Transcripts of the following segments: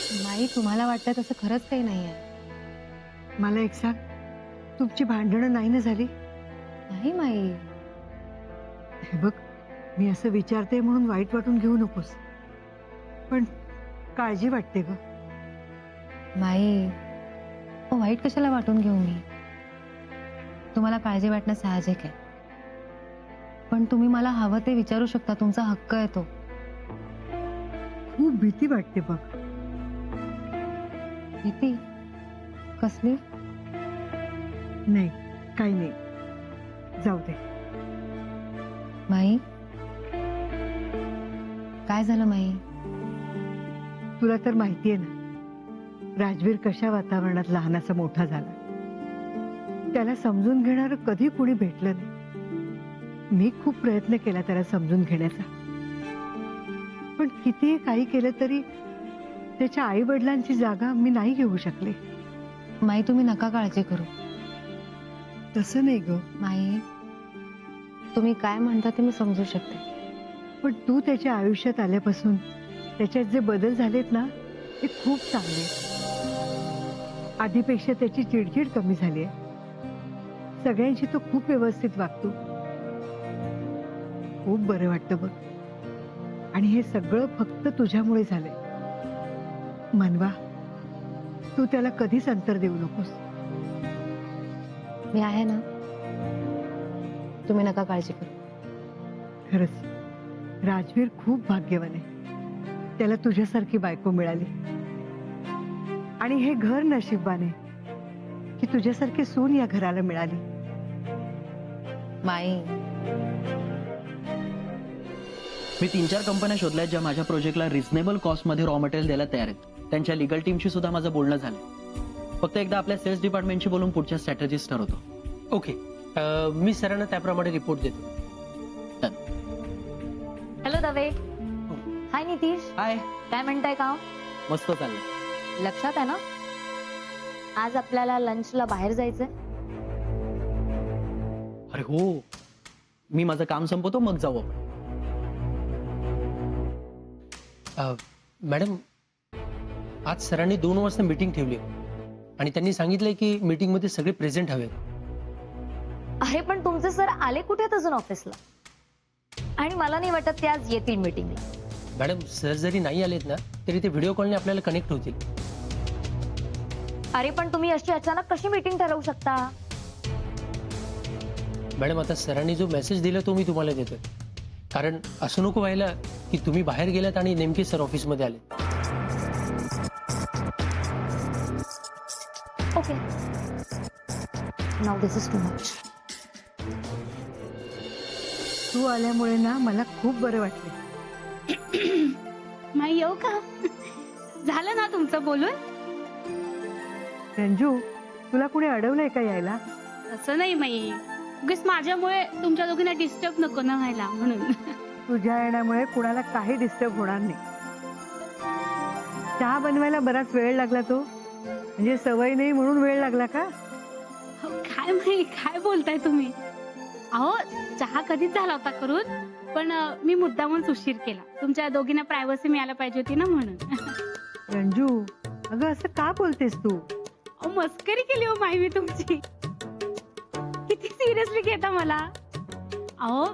माई, तुम्हाला वाटतं तसं खरंच काही नाहीये. मला एक सांग, तुमची भांडणं नाही ना झाली? नाही माई. हे बघ, मी असं विचारते म्हणून वाईट वाटून घेऊ नकोस, पण काळजी वाटते ग. माई, वाईट कशाला वाटून घेऊ मी? तुम्हाला काळजी वाटणं साहजिक आहे, पण तुम्ही मला हवं ते विचारू शकता. तुमचा हक्क आहे तो. खूप भीती वाटते बघ. भीती कसली? नाही, काही नाही, जाऊ दे. माई, काय झालं माई? तुला तर माहितीये ना, राजवीर कशा वातावरणात लहानाचा मोठा झाला. त्याला समजून घेणारं कधी कुणी भेटलं नाही. मी खूप प्रयत्न केला त्याला समजून घेण्याचा, पण कितीही काही केलं तरी त्याच्या आई वडिलांची जागा मी नाही घेऊ शकले. माई, तुम्ही नका काळजी करू. तसं नाही ग, माई, तुम्ही काय म्हणता ते मी समजू शकते. पण तू त्याच्या आयुष्यात आल्यापासून त्याच्यात जे बदल झालेत ना, ते खूप चांगले. आधीपेक्षा त्याची चिडचिड कमी झाली आहे. सगळ्यांशी तो खूप व्यवस्थित वागतो. खूप बरं वाटतं बघ. आणि हे सगळं फक्त तुझ्यामुळे झालंय. मनवा, तू त्याला कधीच अंतर देऊ नकोस. मी आहे ना, तुम्ही नका काळजी करू. खरंच राजवीर खूप भाग्यवान आहे. त्याला तुझ्यासारखी बायको मिळाली. आणि हे घर नशीबवान आहे की तुझ्यासारखी सून या घराला मिळाली. माई, मी 3-4 कंपन्या शोधल्या ज्या माझ्या प्रोजेक्टला रिझनेबल कॉस्टमध्ये रॉ मटेरियल द्यायला तयार आहेत. त्यांच्या लिगल टीमशी सुद्धा माझं बोलणं झालं. फक्त एकदा आपल्या सेल्स डिपार्टमेंटशी बोलून पुढच्या स्ट्रॅटेजीज ठरवतो. ओके, मी सरांना त्याप्रमाणे रिपोर्ट देतो. हॅलो दवे. हाय नितीश, हाय, काय म्हणताय का? मस्त चाललंय. लक्षात आहे ना, आज आपल्याला लंचला बाहेर जायचंय. अरे हो, मी माझं काम संपवतो मग जाऊ आपण. मॅडम, आज सरांनी 2 वाजता मीटिंग ठेवली आणि त्यांनी सांगितलंय की मीटिंगमध्ये सगळे प्रेझेंट हवेत. अरे पण तुमचे सर आले कुठे आहेत अजून ऑफिसला? आणि मला नाही वाटत ते आज येतील मीटिंगला. मॅडम, सर जरी नाही आलेत ना तरी ते व्हिडिओ कॉलने आपल्याला कनेक्ट होतील. अरे पण तुम्ही अशी अचानक कशी मीटिंग ठरवू शकता? मॅडम, आता सरांनी जो मेसेज दिला तो मी तुम्हाला देतोय. कारण असं नको व्हायला की तुम्ही बाहेर गेलात आणि नेमके सर ऑफिसमध्ये आले. Okay, now this is too much. तू आल्यामुळे ना मला खूप बरं वाटलं. माई, येऊ का? झालं ना तुमचं बोलून? रंजू, तुला कुणी अडवलंय का यायला? असं नाही माई, उगीच माझ्यामुळे तुमच्या दोघींना डिस्टर्ब नको ना व्हायला म्हणून. तुझ्या येण्यामुळे कुणाला काही डिस्टर्ब होणार नाही. चहा बनवायला बराच वेळ लागला तो, म्हणजे सवय नाही म्हणून वेळ लागला का? अहो, काय माई, काय बोलताय तुम्ही? अहो, चहा कधीच झाला होता करून, पण मी मुद्दामूनच उशीर केला. तुमच्या दोघींना प्रायव्हसी मिळायला पाहिजे होती ना म्हणून. रंजू, अगं असं का बोलतेस तू? अहो, मस्करी केली हो माई मी तुमची. किती सिरियसली घेता मला? अहो,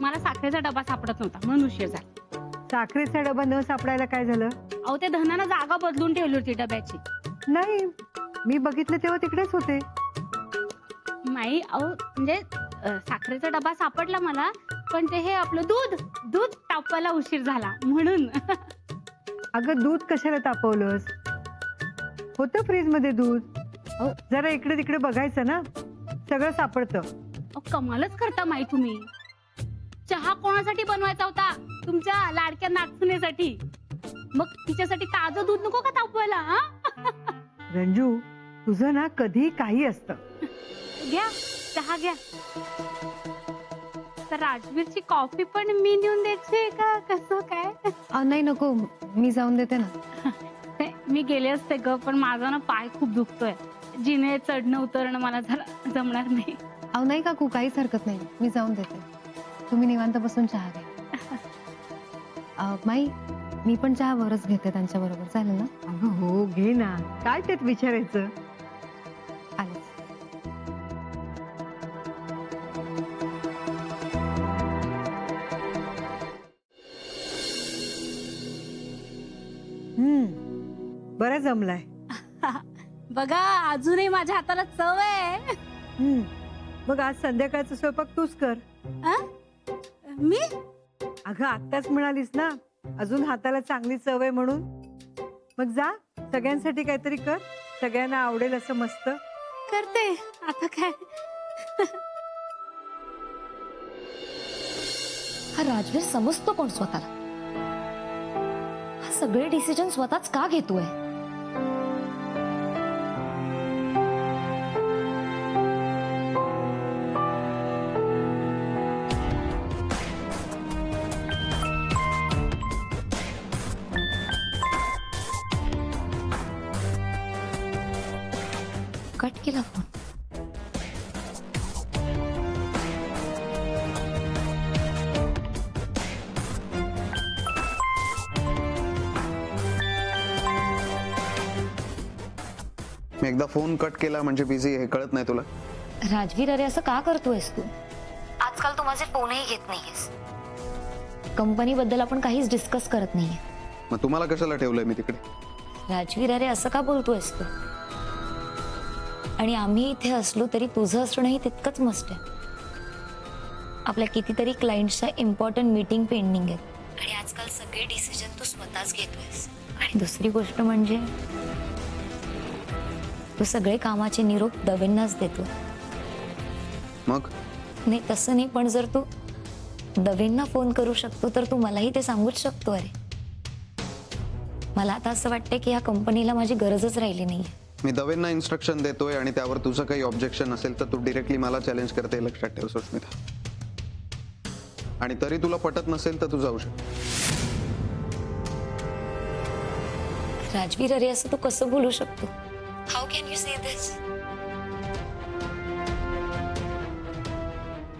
मला साखरेचा डबा सापडत नव्हता म्हणून उशीर झाला. साखरेचा डबा न सापडायला काय झालं? अहो, ते धनानं जागा बदलून ठेवली होती डब्याची. नाही, मी बघितलं तेव्हा तिकडेच होते. माई, अहो म्हणजे साखरेचा डबा सापडला मला, पण ते हे आपलं दूध तापवायला उशीर झाला म्हणून. अगं दूध कशाला तापवलंस? होतं फ्रीज मध्ये दूध. अहो. जरा इकडे तिकडे बघायचं ना, सगळं सापडतं. अहो, कमालच करता माई तुम्ही. चहा कोणासाठी बनवायचा होता? तुमच्या लाडक्या नागपुण्यासाठी. मग तिच्यासाठी ताजं दूध नको का तापवायला? हा? रंजू, तुझं ना कधी काही असतं. घ्या चहा घ्या. तर राजवीरची कॉफी पण मी नेऊन द्यायची का कसं काय? नाही नको, मी जाऊन देते ना. मी गेले असते ग, पण माझा ना पाय खूप दुखतोय. जिने चढणं उतरणं मला जरा जमणार नाही. अहो नाही काकू, काहीच हरकत नाही, मी जाऊन देते. तुम्ही निवांत बसून चहा घ्या. माई, मी पण चहा वरच घेते त्यांच्या बरोबर, चालेल ना? अगं हो, घे ना, काय त्यात विचारायचं. आले. बरं जमलाय. बघा अजूनही माझ्या हाताला चव आहे. मग आज संध्याकाळचा स्वयंपाक तूच कर. मी अगं आत्ताच म्हणालीस ना अजून हाताला चांगली चव आहे म्हणून. मग जा सगळ्यांसाठी काहीतरी कर, सगळ्यांना आवडेल असं मस्त. करते आता काय. हा राजवीर समजतो कोण स्वतःला? हा सगळे डिसिजन स्वतःच का घेतोय? कट केला फोन. मी एकदा फोन कट केला म्हणजे बिझी हे कळत नाही तुला? राजवीर, अरे असं का करतोयस तू? आजकाल तू माझे फोनही घेत नाहीयेस. कंपनीबद्दल आपण काहीच डिस्कस करत नाहीये. मग तुम्हाला कशाला ठेवलंय मी तिकडे? राजवीर, अरे असं का बोलतोयस तू? आणि आम्ही इथे असलो तरी तुझं असणंही तितकंच मस्ट आहे. आपल्या कितीतरी क्लायंटच्या इम्पॉर्टंट मीटिंग पेंडिंग आहेत आणि आजकाल सगळे डिसिजन तू स्वतःच घेतोयस. आणि दुसरी गोष्ट म्हणजे तू सगळे कामाचे निरोप दवेंनाच देतो. मग नाही तसं नाही, पण जर तू दवेंना फोन करू शकतो तर तू मलाही ते सांगूच शकतो. अरे मला आता असं वाटतंय की ह्या कंपनीला माझी गरजच राहिली नाहीये. मी दवेंना इन्स्ट्रक्शन देतोय आणि त्यावर तुझं काही ऑब्जेक्शन असेल तर तू डिरेक्टली मला चॅलेंज करते, हे लक्षात ठेव सुष्मिता. आणि तरी तुला पटत नसेल तर तू जाऊ शकतो. राजवीर, अरे असं तू कसं बोलू शकतो? How can you say this?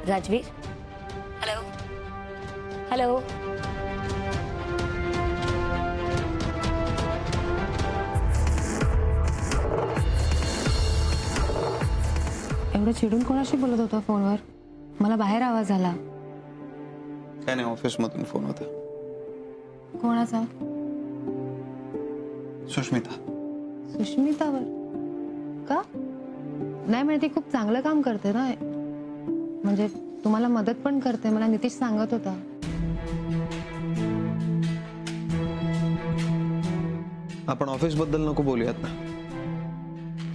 Rajveer, hello hello. एवढं चिडून कोणाशी बोलत होता फोनवर? मला बाहेर आवाज आला. काय नाही, ऑफिस मधून फोन होता. कोणाचा? सुष्मिता. सुष्मितावर का? नाही म्हणजे ती खूप चांगलं काम करते ना, म्हणजे तुम्हाला मदत पण करते, मला नितीश सांगत होता. आपण ऑफिस बद्दल नको बोलूयात ना,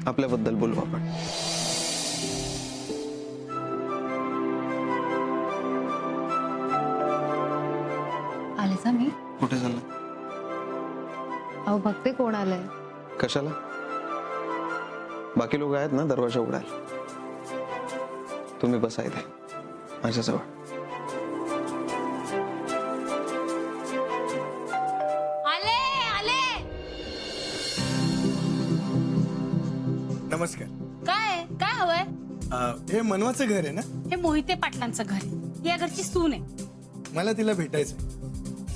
आपल्याबद्दल बोलू आपण. आलेसा मी कुठे चाललं? अहो बघते कोण आलंय. कशाला? बाकी लोक आहेत ना दरवाजा उघडायला. तुम्ही बसा इथे माझ्याजवळ. आले आले. नमस्कार. काय काय हवंय? हे मनवाचं घर आहे ना? हे मोहिते पाटलांचं घर आहे. या घरची सून आहे. मला तिला भेटायचंय.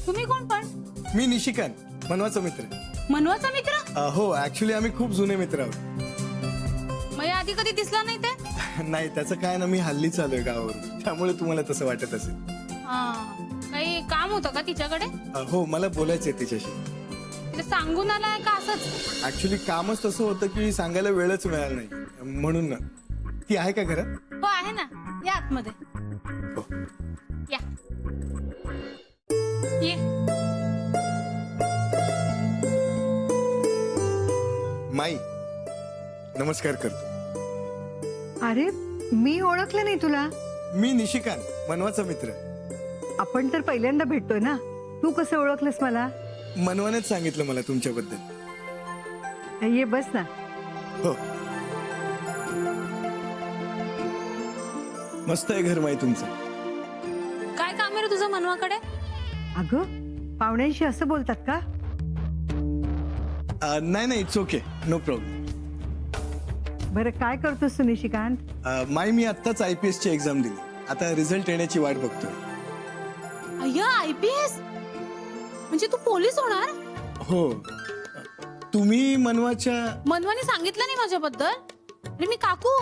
तुम्ही कोण पण? मी निशिकांत, मनवाचा मित्र. मनवाचा मित्र? हो, ऍक्च्युली आम्ही खूप जुने मित्र आहोत. मग या आधी कधी दिसला नाही ते? नाही, त्याचं काय ना, मी हल्ली चालूय गावावरून, त्यामुळे तुम्हाला तसं वाटत असेल. काही काम होतं का तिच्याकडे? हो, मला बोलायचंय तिच्याशी. तिला सांगून आलाय का असंच? ऍक्च्युली कामच तसं होतं की सांगायला वेळच मिळाला नाही, म्हणून ना. ती आहे का घरात? हो आहे ना, या आतमध्ये. हो. या ये. माई, नमस्कार करतो. अरे मी ओळखलं नाही तुला. मी निशिकांत, मनवाचा मित्र. आपण तर पहिल्यांदा भेटतोय ना, तू कसं ओळखलंस मला? मनवानेच सांगितलं मला तुमच्याबद्दल. ये बस ना. हो, मस्त आहे घर माई तुमचं. काय काम आहे रे तुझं मनवाकडे? अगं पाहुण्यांशी असं बोलतात का? नाही, इट्स ओके, नो प्रॉब्लेम. बरं काय करतोस तू निशिकांत? माई, मी आत्ताच IPS ची एक्झाम दिली. आता रिझल्ट येण्याची वाट बघतोय. अय्या, IPS? म्हणजे तू पोलीस होणार? हो. तुम्ही मनवाच्या. मनवाने सांगितलं नाही माझ्याबद्दल. अरे मी काकू.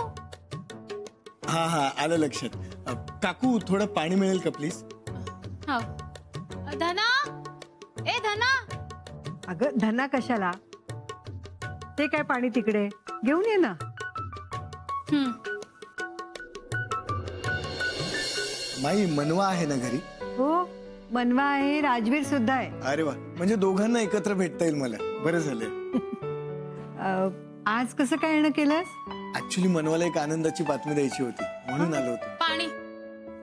हा आलं लक्षात. काकू थोडं पाणी मिळेल का प्लीज? हा. धना, ए धना. अगं धना कशाला? ते काय पाणी तिकडे घेऊन ये ना. माई मनवा आहे ना घरी? हो, मनवा आहे, राजवीर सुद्धा आहे. अरे वा, म्हणजे दोघांना एकत्र भेटता येईल मला. बरं झालं. आज कसं काय येणं केलंस? ऍक्च्युली मनवाला एक आनंदाची बातमी द्यायची होती म्हणून आलो होतो. पाणी.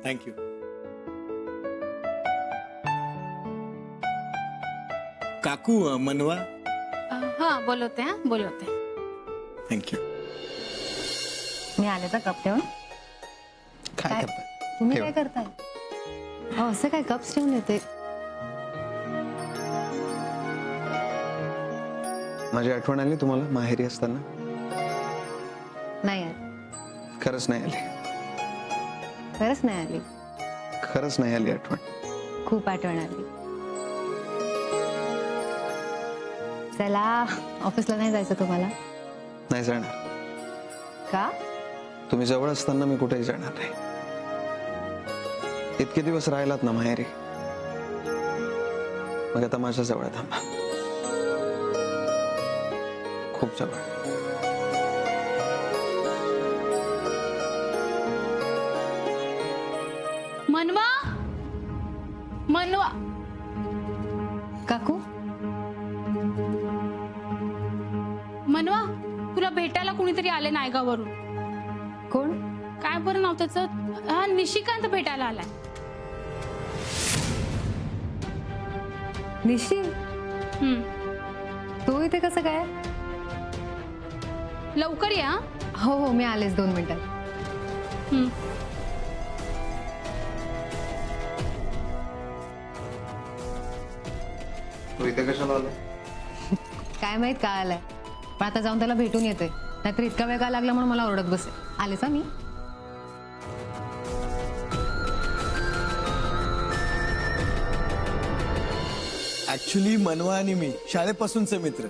थँक्यू. काकू मनवा. हा बोलवते. थँक्यू. मी आले तर कप ठेवून. काय काय? करताय? तुम्ही ठेव. काय करताय? अहो, असं काय कप्स ठेवून येते? माझी आठवण आली तुम्हाला माहेरी असताना? नाही आली. खरंच नाही आली. खरंच नाही आली. खरंच नाही आली आठवण. खूप आठवण आली. चला, ऑफिसला नाही जायचं तुम्हाला? नाही जाणार. का? तुम्ही जवळ असताना मी कुठेही जाणार नाही. इतके दिवस राहिलात ना माहेरी, मग आता माझ्या जवळ थांबा. खूप जवळ. मनवा. काकू, मनवा, तुला भेटायला कुणीतरी आले नायगावरून. कोण? काय बरं नाव त्याचं? हा, निशिकांत भेटायला आलाय. निशी? हम्म. तू इथे कसं काय? लवकर या. हो हो, मी आलेच 2 मिनिटात. हम्म. तू इथे कशाला आला? काय माहित का आलाय, पण आता जाऊन त्याला भेटून येते. नाहीतर इतका वेळ का लागला म्हणून मला ओरडत बसे. आलेच मी. ऍक्च्युली मनवा आणि मी शाळेपासूनचे मित्र.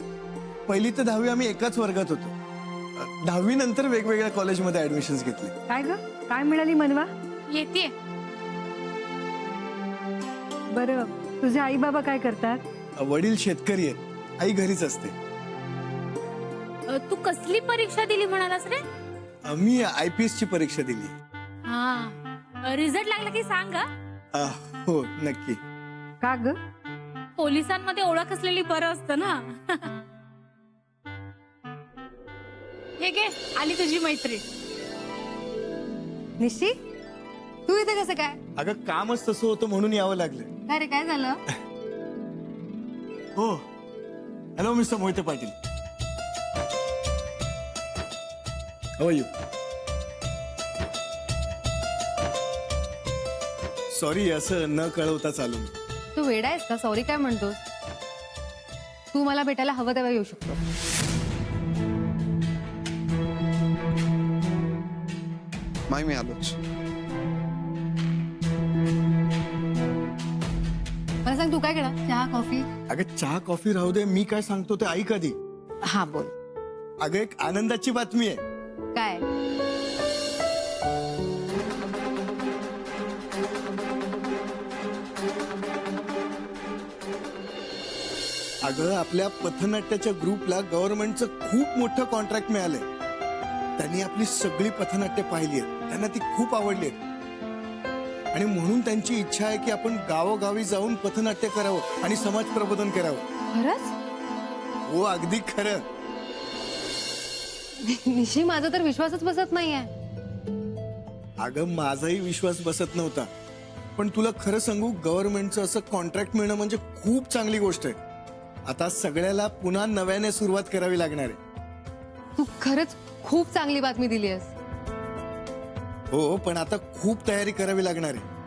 1ली ते 10वी आम्ही एकाच वर्गात होतो. 10वी नंतर वेगवेगळ्या कॉलेजमध्ये ऍडमिशन घेतले. काय ग, काय मिळाली मनवा? येते. बरं, तुझे आई बाबा काय करतात? वडील शेतकरी आहेत, आई घरीच असते. तू कसली परीक्षा दिली म्हणालास रे? मी IPS ची परीक्षा दिली. हा, रिझल्ट लागला की सांग हा. हो नक्की. का ग? पोलिसांमध्ये ओळख असलेली बरं असतं ना. हे घे, आली तुझी मैत्रीण. निशी, तू इथे कसं काय? अगं कामच तसं होतं म्हणून यावं लागलं. काय रे, काय झालं? हो. Hello mister Mohite Patil. How you? Sorry, असं न कळवता चालू. तू वेडा आहेस का? सॉरी काय म्हणतोस? तू मला भेटायला हवं तेव्हा येऊ शकतो. माय मी आलोच. मला सांग, तू काय केलं? चहा, कॉफी? अगं चहा कॉफी राहू दे, मी काय सांगतो ते ऐक आधी. हा बोल. अगं एक आनंदाची बातमी आहे. काय? अगं आपल्या पथनाट्याच्या ग्रुपला गव्हर्नमेंटचं खूप मोठं कॉन्ट्रॅक्ट मिळालंय. त्यांनी आपली सगळी पथनाट्य पाहिली आहेत, त्यांना ती खूप आवडली आहेत. आणि म्हणून त्यांची इच्छा आहे की आपण गावोगावी जाऊन पथनाट्य करावं आणि समाज प्रबोधन करावं. खरंच? हो अगदी खरं. निशी, माझा तर विश्वासच बसत नाहीये. अगं माझाही विश्वास बसत नव्हता, पण तुला खरं सांगू, गव्हर्नमेंटचं असं कॉन्ट्रॅक्ट मिळणं म्हणजे खूप चांगली गोष्ट आहे. आता सगळ्याला पुन्हा नव्याने सुरुवात करावी लागणार आहे. तू खरंच खूप चांगली बातमी दिली आहेस. हो, पण आता खूप तयारी करावी लागणार आहे.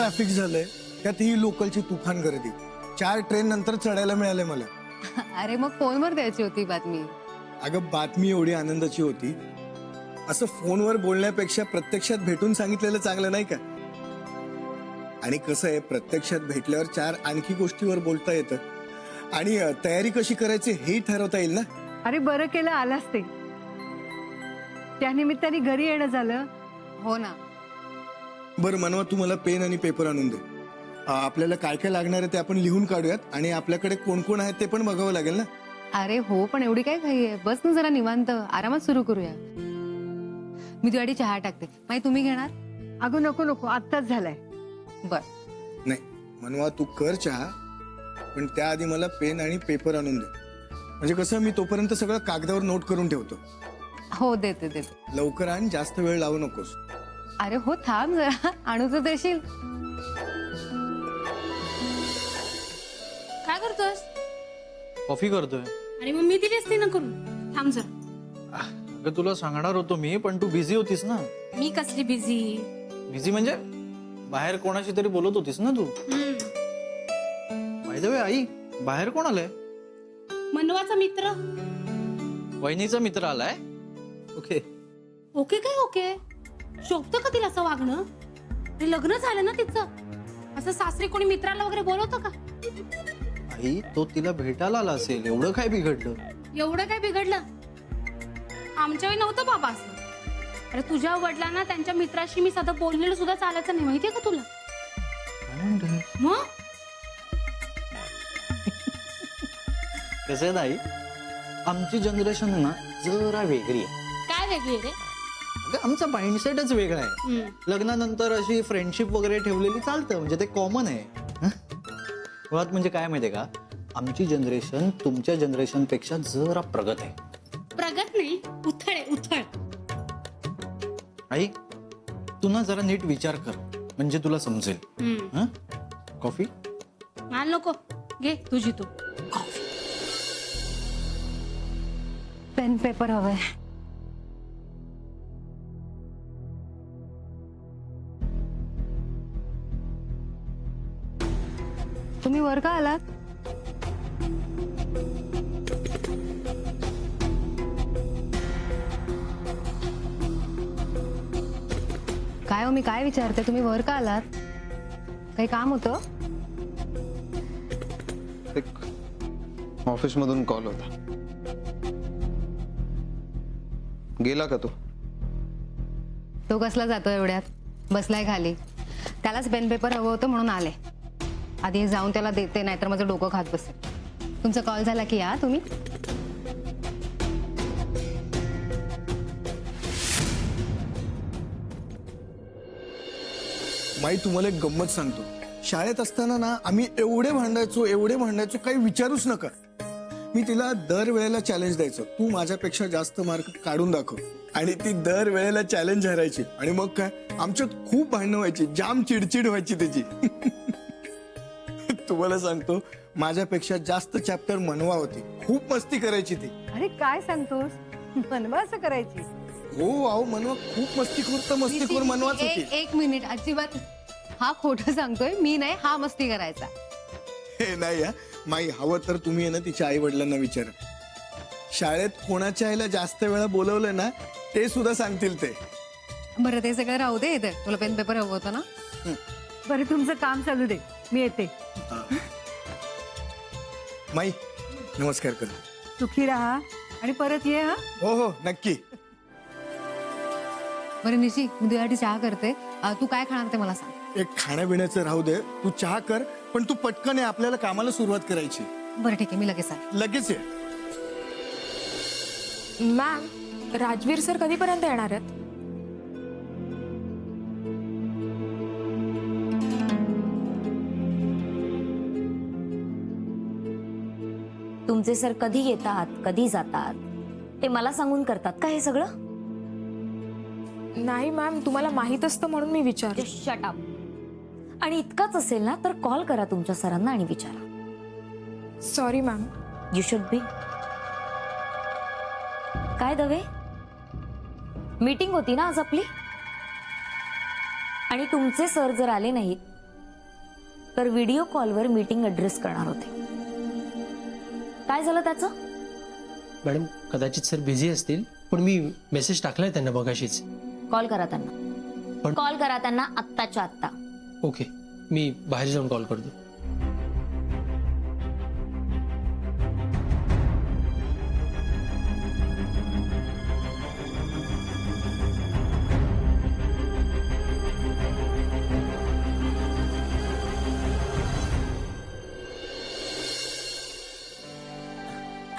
ट्रॅफिक झालंय, त्यात ही लोकलची तुफान गर्दी. 4 ट्रेन नंतर चढायला मिळाले मला. अरे मग फोनवर द्यायची होती बातमी. अगं बातमी एवढी आनंदाची होती, असं फोनवर बोलण्यापेक्षा प्रत्यक्षात भेटून सांगितलेलं चांगलं नाही का? आणि कसं आहे, प्रत्यक्षात भेटल्यावर 4 आणखी गोष्टीवर बोलता येतं आणि तयारी कशी करायची हेही ठरवता येईल ना. अरे बरं केलं आलास ते. त्यानिमित्ताने घरी येणं झालं. हो ना. बरं मनवा, तू मला पेन आणि पेपर आणून दे. आपल्याला काय काय लागणार आहे ते आपण लिहून काढूयात आणि आपल्याकडे कोण कोण आहे ते पण बघावं लागेल ना. अरे हो, पण एवढी काय घाई आहे? बस ना जरा निवांत, आरामात सुरू करूया. मी तुझ्यासाठी चहा टाकते. माई तुम्ही घेणार? अगं नको नको, आत्ताच झालाय. बर. नाही मनवा, तू कर चहा, पण त्याआधी मला पेन आणि पेपर आणून दे. म्हणजे कसं, मी तोपर्यंत सगळं कागदावर नोट करून ठेवतो. हो देते देते. लवकर आण, जास्त वेळ लावू नकोस. अरे हो थांब जरा, आणू तर देशील. काय करतोस? कॉफी करतोय. आणि मग मी दिली असती ना करून. थांब जरा. अगं तुला सांगणार होतो मी, पण तू बिझी होतीस ना. मी कसली बिझी? बिझी म्हणजे बाहेर कोणाशी तरी बोलत होतीस ना तू. बाय द वे आई, बाहेर कोण आलंय? मनवाचा मित्र. वहिनीचा मित्र आलाय. ओके. ओके काय ओके? शोभतं का तिला असं वागणं? ते लग्न झालं ना तिचं. असं सासरी कोणी मित्राला वगैरे बोलवतं का? आई, तो तिला भेटायला आला असेल, एवढं काय बिघडलं? एवढं काय बिघडलं? आमच्या वेळी नव्हतं बाबा असं. अरे तुझ्या वडिलांना त्यांच्या मित्राशी मी साधं बोललेलं सुद्धा चालायचं नाही, माहितीये का तुला? मग कसं आहे आई, आमची जनरेशन ना जरा वेगळी आहे. काय वेगळी रे? अगं, आमचा माइंडसेटच वेगळा आहे. लग्नानंतर अशी फ्रेंडशिप वगैरे ठेवलेली चालतं, म्हणजे ते कॉमन आहे. हं? मुळात म्हणजे काय माहितीये का, आमची जनरेशन तुमच्या जनरेशन पेक्षा जरा प्रगत आहे. प्रगत नाही, उथळ आहे, उथळ. आई, तू ना जरा नीट विचार कर, म्हणजे तुला समजेल. हं? कॉफी? मान नको, घे तुझी तू. पेन पेपर हवंय. तुम्ही वर का आलात? काय हो, मी काय विचारते, तुम्ही वर का आलात? काही काम होतं? एक ऑफिस मधून कॉल होता. गेला का तो कसला जातो एवढ्यात? बसलाय खाली. त्यालाच पेन पेपर हवं होतं म्हणून आले. आधी हे जाऊन त्याला देते, नाहीतर माझं डोकं खात बसेल. तुमचा कॉल झाला की या तुम्ही. माई, तुम्हाला एक गंमत सांगतो. शाळेत असताना ना आम्ही एवढे भांडायचो, काही विचारूच नका. मी तिला दर वेळेला चॅलेंज द्यायचो, तू माझ्यापेक्षा जास्त मार्क काढून दाखव. आणि ती दर वेळेला चॅलेंज हरायची. आणि मग काय, आमच्यात खूप भांडणं व्हायची, जाम चिडचिड व्हायची त्याची. तुम्हाला सांगतो, माझ्यापेक्षा जास्त चॅप्टर मनवा होती. खूप मस्ती करायची ती. अरे काय सांगतोस? मनवा असं करायची? हो अहो, मनवा खूप मस्तीखोर मनवाच होती. एक मिनिट, अजिबात. हा खोटं सांगतोय, मी नाही, हा मस्ती करायचा. हे नाही हा माई, हवं तर तुम्ही आहे ना तिच्या आई वडिलांना विचारा. शाळेत कोणाच्या आईला जास्त वेळा बोलवलं ना, ते सुद्धा सांगतील ते. बरं ते सगळं राहू दे. इथे तुला पेन पेपर हवं होतं ना. बरं तुमचं काम चालू दे, मी येते. माई, नमस्कार कर. सुखी राहा आणि परत ये. हा, हो हो नक्की. बरं निशी, मी तुझ्यासाठी चहा करते. तू काय खाणार ते मला सांग. एक खाण्यापिण्याचं राहू दे, तू चहा कर, पण तू पटकन आहे, आपल्याला कामाला सुरुवात करायची. बरं ठीक आहे, मी लगेच आले. लगेच ये. मॅम, राजवीर सर कधीपर्यंत येणार आहेत? तुमचे सर कधी येतात, कधी जातात, ते मला सांगून करतात का हे सगळं? नाही मॅम, तुम्हाला माहित असतं म्हणून मी विचारलं. Shut up. आणि इतकंच असेल ना तर कॉल करा तुमच्या सरांना आणि विचारा. Sorry ma'am. You should be. काय दवे, मीटिंग होती ना आज आपली, आणि तुमचे सर जर आले नाहीत तर व्हिडिओ कॉलवर मीटिंग ॲड्रेस करणार होते. काय झालं त्याचं? मॅडम कदाचित सर बिझी असतील, पण मी मेसेज टाकलाय त्यांना बघाशीच. कॉल करा त्यांना. पण- कॉल करा त्यांना आत्ताच्या आत्ता. ओके, मी बाहेर जाऊन कॉल करतो.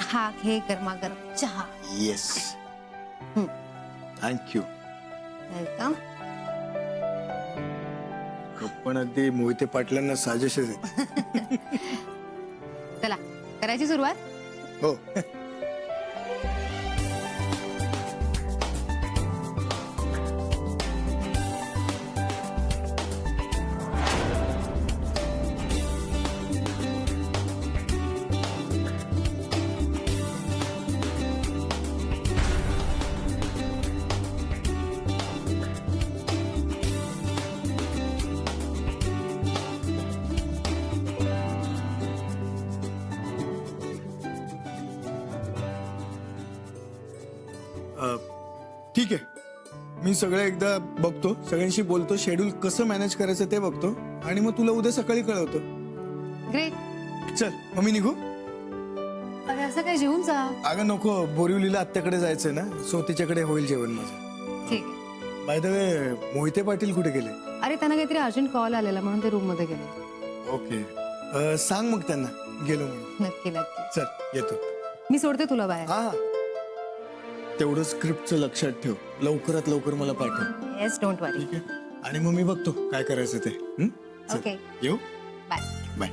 हा घे गरमागरम चहा. Yes thank you. वेलकम. पण अगदी मोहिते पाटलांना साजेशच आहे. चला करायची सुरुवात. हो. ठीक आहे, मी सगळं एकदा बघतो, सगळ्यांशी बोलतो, शेड्यूल कसं मॅनेज करायचं ते बघतो आणि मग तुला उद्या सकाळी कळवतो. ग्रेट. चल मग मी निघू. अरे असं काय जेवून जा. अगं नको, बोरिवलीला आत्याकडे जायचंय ना, सो तिच्याकडे होईल जेवण माझं. ठीक आहे. By the way, Mohite Patil कुठे गेले? अरे त्यांना काहीतरी अर्जंट कॉल आलेला म्हणून ते रूम मध्ये गेले. ओके, सांग मग त्यांना गेलो म्हणून. नक्की नक्की. चल येतो. मी सोडते तुला बाहेर. हा, तेवढं स्क्रिप्टचं लक्षात ठेव, लवकरात लवकर मला पाठव. येस, डोंट वरी. ठीक आहे, आणि मग मी बघतो काय करायचं ते. चल, ओके. येऊ. बाय. बाय.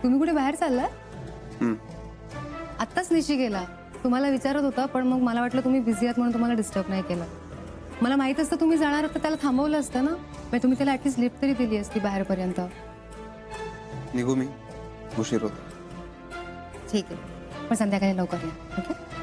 तुम्ही कुठे बाहेर चाललाय? हम्म. आत्ताच निशी गेला. तुम्हाला विचारत होता, पण मग मला वाटलं तुम्ही बिझी आहात म्हणून तुम्हाला डिस्टर्ब नाही केलं. मला माहित असतं तुम्ही जाणार तर त्याला थांबवलं असतं ना. म्हणजे तुम्ही त्याला ऍटलीस्ट लिफ्ट तरी दिली असती बाहेरपर्यंत. निघू मी, उशीर होतो. ठीक आहे, पण संध्याकाळी लवकर या. ओके.